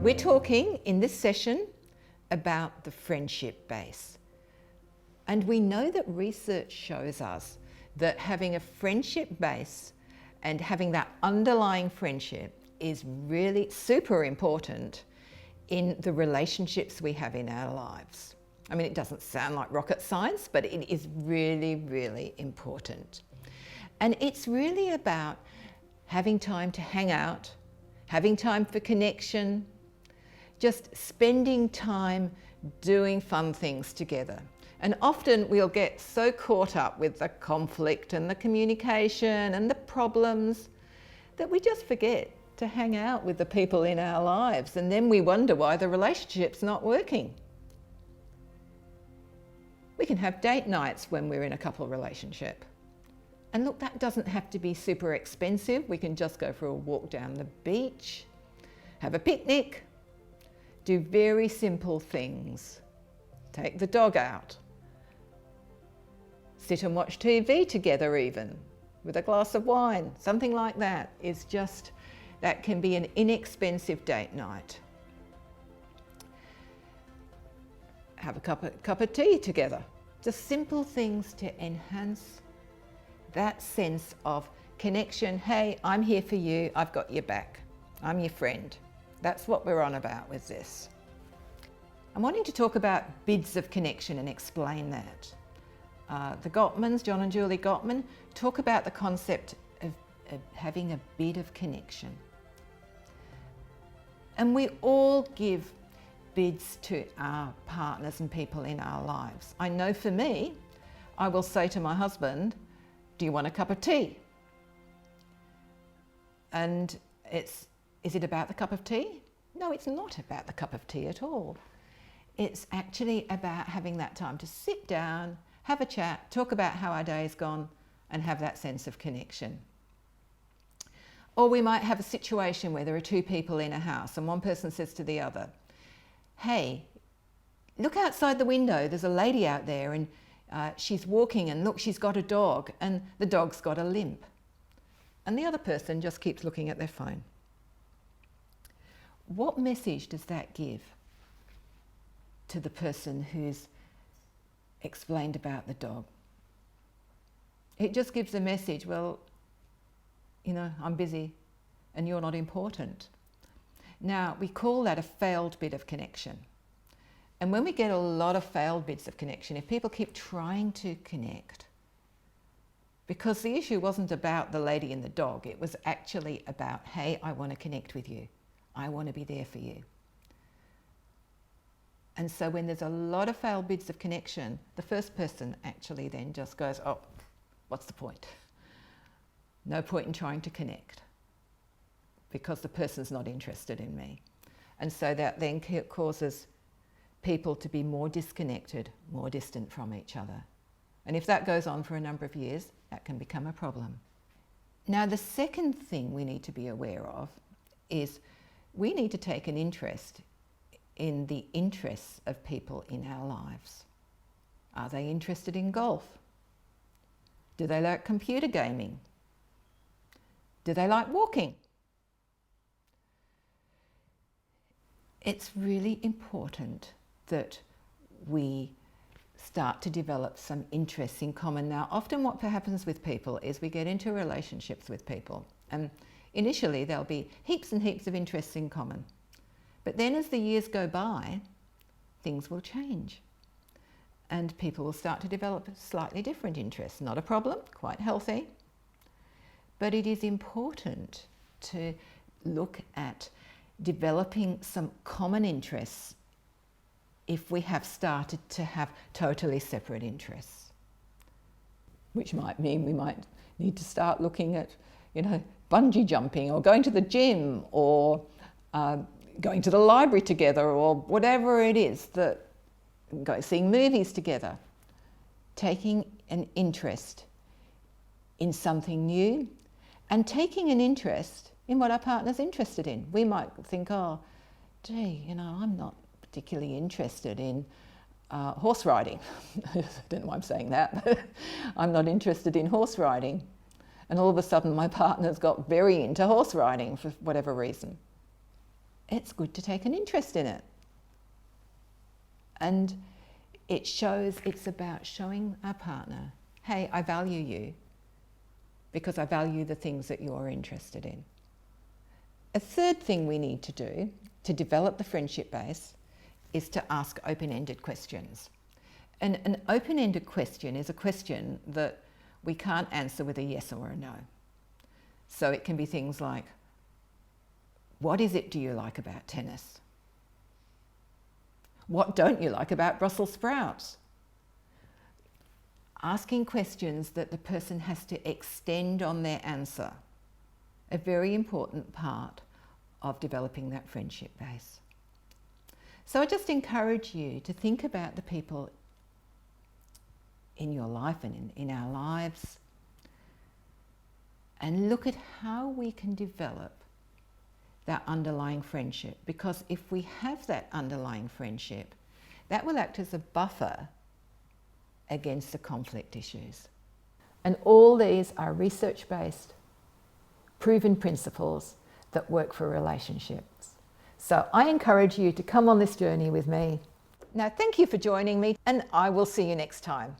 We're talking in this session about the friendship base. And we know that research shows us that having a friendship base and having that underlying friendship is really super important in the relationships we have in our lives. I mean, it doesn't sound like rocket science, but it is really, really important. And it's really about having time to hang out, having time for connection, just spending time doing fun things together. And often we'll get so caught up with the conflict and the communication and the problems that we just forget to hang out with the people in our lives, and then we wonder why the relationship's not working. We can have date nights when we're in a couple relationship. And look, that doesn't have to be super expensive. We can just go for a walk down the beach, have a picnic, do very simple things. Take the dog out, sit and watch TV together even, with a glass of wine, something like that. Is just, that can be an inexpensive date night. Have a cup of tea together. Just simple things to enhance that sense of connection. Hey, I'm here for you, I've got your back, I'm your friend. That's what we're on about with this. I'm wanting to talk about bids of connection and explain that. The Gottmans, John and Julie Gottman, talk about the concept of having a bid of connection. And we all give bids to our partners and people in our lives. I know for me, I will say to my husband, do you want a cup of tea? And is it about the cup of tea? No, it's not about the cup of tea at all. It's actually about having that time to sit down, have a chat, talk about how our day's gone, and have that sense of connection. Or we might have a situation where there are two people in a house and one person says to the other, hey, look outside the window, there's a lady out there and she's walking, and look, she's got a dog and the dog's got a limp. And the other person just keeps looking at their phone. What message does that give to the person who's explained about the dog? It just gives a message, well, you know, I'm busy and you're not important. Now, we call that a failed bid of connection. And when we get a lot of failed bids of connection, if people keep trying to connect, because the issue wasn't about the lady and the dog, it was actually about, hey, I want to connect with you. I want to be there for you. And so when there's a lot of failed bids of connection, the first person actually then just goes, oh, what's the point? No point in trying to connect because the person's not interested in me. And so that then causes people to be more disconnected, more distant from each other. And if that goes on for a number of years, that can become a problem. Now, the second thing we need to be aware of is we need to take an interest in the interests of people in our lives. Are they interested in golf? Do they like computer gaming? Do they like walking? It's really important that we start to develop some interests in common. Now, often what happens with people is we get into relationships with people, and initially there'll be heaps and heaps of interests in common. But then as the years go by, things will change and people will start to develop slightly different interests. Not a problem, quite healthy. But it is important to look at developing some common interests if we have started to have totally separate interests. Which might mean we might need to start looking at, you know, bungee jumping or going to the gym or going to the library together or whatever it is, that seeing movies together. Taking an interest in something new and taking an interest in what our partner's interested in. We might think, oh, gee, you know, I'm not particularly interested in horse riding. I don't know why I'm saying that, but I'm not interested in horse riding. And all of a sudden my partner's got very into horse riding for whatever reason. it's good to take an interest in it. And it's about showing our partner, hey, I value you because I value the things that you're interested in. A third thing we need to do to develop the friendship base is to ask open-ended questions. And an open-ended question is a question that we can't answer with a yes or a no. So it can be things like, what is it do you like about tennis? What don't you like about Brussels sprouts? Asking questions that the person has to extend on their answer, a very important part of developing that friendship base. So I just encourage you to think about the people in your life and in our lives, and look at how we can develop that underlying friendship, because if we have that underlying friendship, that will act as a buffer against the conflict issues. And all these are research-based, proven principles that work for relationships. So I encourage you to come on this journey with me. Now, thank you for joining me, and I will see you next time.